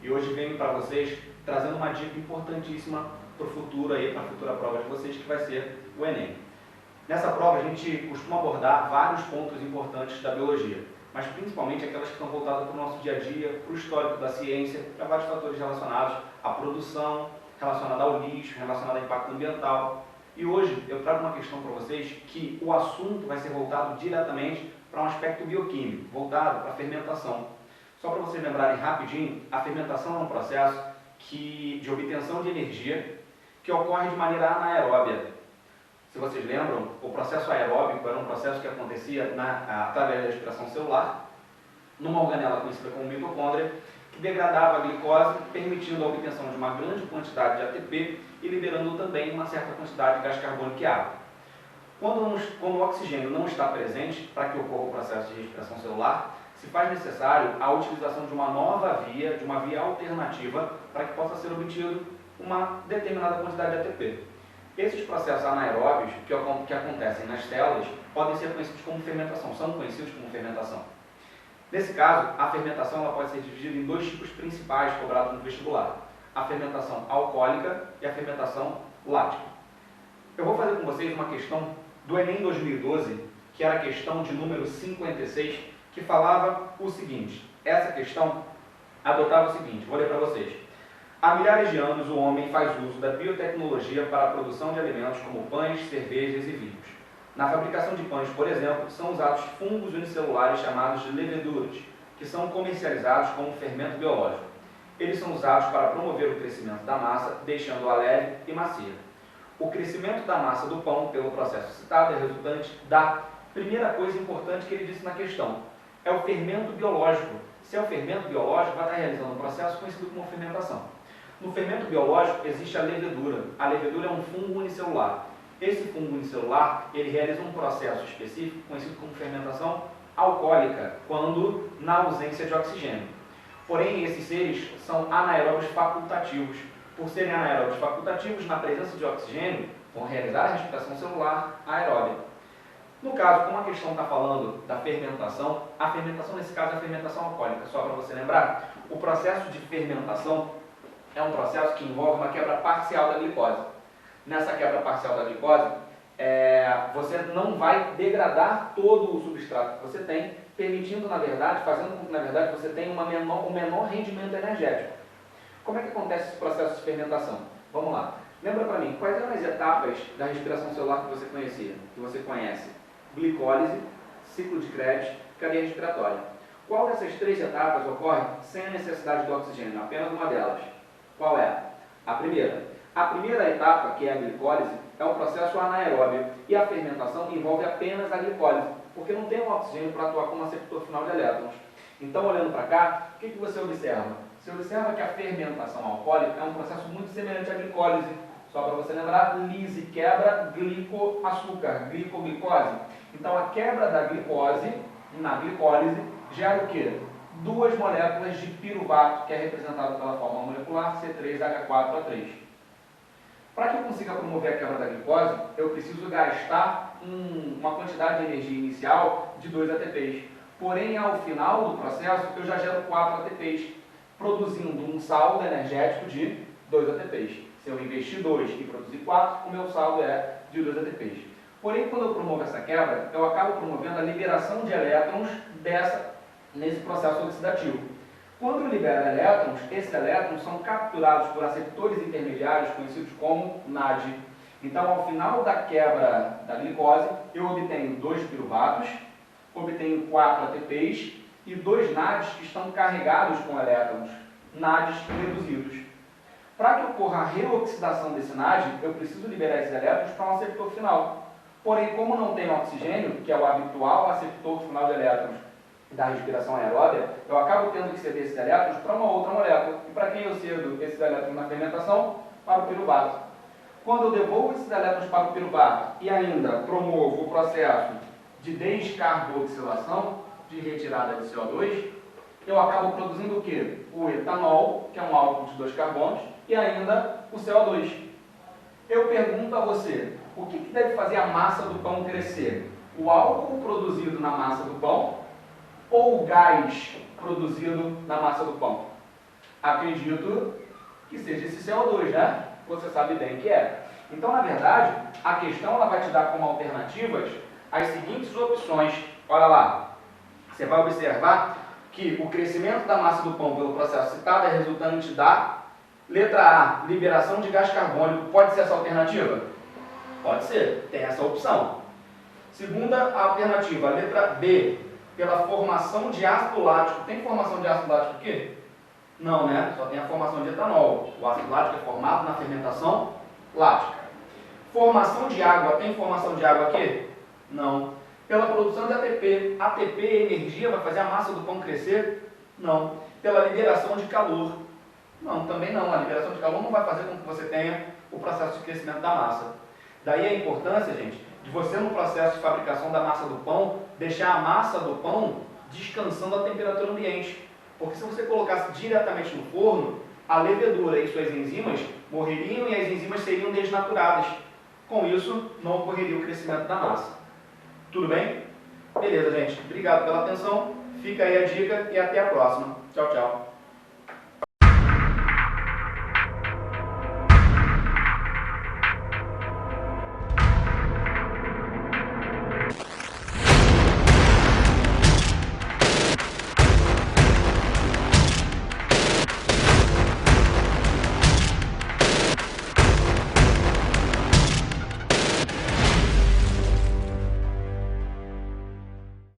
E hoje venho para vocês trazendo uma dica importantíssima para o futuro aí, para a futura prova de vocês, que vai ser o Enem. Nessa prova a gente costuma abordar vários pontos importantes da biologia, mas principalmente aquelas que estão voltadas para o nosso dia a dia, para o histórico da ciência, para vários fatores relacionados à produção, relacionada ao lixo, relacionada ao impacto ambiental. E hoje eu trago uma questão para vocês que o assunto vai ser voltado diretamente para um aspecto bioquímico, voltado para a fermentação. Só para vocês lembrarem rapidinho, a fermentação é um processo de obtenção de energia que ocorre de maneira anaeróbia. Se vocês lembram, o processo aeróbico era um processo que acontecia através da respiração celular, numa organela conhecida como mitocôndria, que degradava a glicose, permitindo a obtenção de uma grande quantidade de ATP e liberando também uma certa quantidade de gás carbônico e água. Quando o oxigênio não está presente, para que ocorra o processo de respiração celular, se faz necessário a utilização de uma nova via, de uma via alternativa, para que possa ser obtido uma determinada quantidade de ATP. Esses processos anaeróbios que acontecem nas células podem ser conhecidos como fermentação, são conhecidos como fermentação. Nesse caso, a fermentação ela pode ser dividida em dois tipos principais cobrados no vestibular: a fermentação alcoólica e a fermentação lática. Eu vou fazer com vocês uma questão do Enem 2012, que era a questão de número 56, que falava o seguinte. Essa questão adotava o seguinte, vou ler para vocês. Há milhares de anos o homem faz uso da biotecnologia para a produção de alimentos como pães, cervejas e vinhos. Na fabricação de pães, por exemplo, são usados fungos unicelulares chamados de leveduras, que são comercializados como fermento biológico. Eles são usados para promover o crescimento da massa, deixando-a leve e macia. O crescimento da massa do pão, pelo processo citado, é resultante da primeira coisa importante que ele disse na questão. É o fermento biológico. Se é o fermento biológico, vai estar realizando um processo conhecido como fermentação. No fermento biológico existe a levedura. A levedura é um fungo unicelular. Esse fungo unicelular, ele realiza um processo específico conhecido como fermentação alcoólica, quando na ausência de oxigênio. Porém, esses seres são anaeróbios facultativos. Por serem anaeróbios facultativos, na presença de oxigênio, vão realizar a respiração celular aeróbica. No caso, como a questão está falando da fermentação, a fermentação nesse caso é a fermentação alcoólica. Só para você lembrar, o processo de fermentação é um processo que envolve uma quebra parcial da glicose. Nessa quebra parcial da glicose, você não vai degradar todo o substrato que você tem, permitindo, na verdade, fazendo com que, na verdade, você tenha um menor rendimento energético. Como é que acontece esse processo de fermentação? Vamos lá. Lembra para mim, quais eram as etapas da respiração celular que você conhecia, que você conhece? Glicólise, ciclo de Krebs, cadeia respiratória. Qual dessas três etapas ocorre sem a necessidade do oxigênio? Apenas uma delas. Qual é? A primeira. A primeira etapa, que é a glicólise, é um processo anaeróbio e a fermentação envolve apenas a glicólise, porque não tem um oxigênio para atuar como receptor final de elétrons. Então, olhando para cá, o que você observa? Você observa que a fermentação alcoólica é um processo muito semelhante à glicólise. Só para você lembrar, lise, quebra, glicoaçúcar, glicoglicose. Então, a quebra da glicose na glicólise gera o quê? Duas moléculas de piruvato, que é representado pela forma molecular C3H4O3. Para que eu consiga promover a quebra da glicose, eu preciso gastar uma quantidade de energia inicial de 2 ATPs. Porém, ao final do processo, eu já gero 4 ATPs, produzindo um saldo energético de 2 ATPs. Se eu investir 2 e produzir 4, o meu saldo é de 2 ATPs. Porém, quando eu promovo essa quebra, eu acabo promovendo a liberação de elétrons nesse processo oxidativo. Quando eu libero elétrons, esses elétrons são capturados por aceptores intermediários conhecidos como NAD. Então, ao final da quebra da glicose, eu obtenho 2 piruvatos, obtenho 4 ATPs e 2 NADs que estão carregados com elétrons, NADs reduzidos. Para que ocorra a reoxidação desse NAD, eu preciso liberar esses elétrons para um aceptor final. Porém, como não tem oxigênio, que é o habitual aceptor final de elétrons da respiração aeróbia, eu acabo tendo que ceder esses elétrons para uma outra molécula. E para quem eu cedo esses elétrons na fermentação? Para o piruvato. Quando eu devolvo esses elétrons para o piruvato e ainda promovo o processo de descarboxilação, de retirada de CO2, eu acabo produzindo o quê? O etanol, que é um álcool de 2 carbonos, e ainda o CO2. Eu pergunto a você, o que deve fazer a massa do pão crescer? O álcool produzido na massa do pão ou o gás produzido na massa do pão? Acredito que seja esse CO2, né? Você sabe bem que é. Então, na verdade, a questão ela vai te dar como alternativas as seguintes opções. Olha lá, você vai observar que o crescimento da massa do pão pelo processo citado é resultante da letra A, liberação de gás carbônico. Pode ser essa alternativa? Pode ser, tem essa opção. Segunda alternativa, a letra B, pela formação de ácido lático. Tem formação de ácido lático aqui? Não, né? Só tem a formação de etanol. O ácido lático é formado na fermentação lática. Formação de água. Tem formação de água aqui? Não. Pela produção de ATP. ATP, energia, vai fazer a massa do pão crescer? Não. Pela liberação de calor? Não, também não. A liberação de calor não vai fazer com que você tenha o processo de crescimento da massa. Daí a importância, gente, de você no processo de fabricação da massa do pão, deixar a massa do pão descansando a temperatura ambiente. Porque se você colocasse diretamente no forno, a levedura e suas enzimas morreriam e as enzimas seriam desnaturadas. Com isso, não ocorreria o crescimento da massa. Tudo bem? Beleza, gente. Obrigado pela atenção. Fica aí a dica e até a próxima. Tchau, tchau.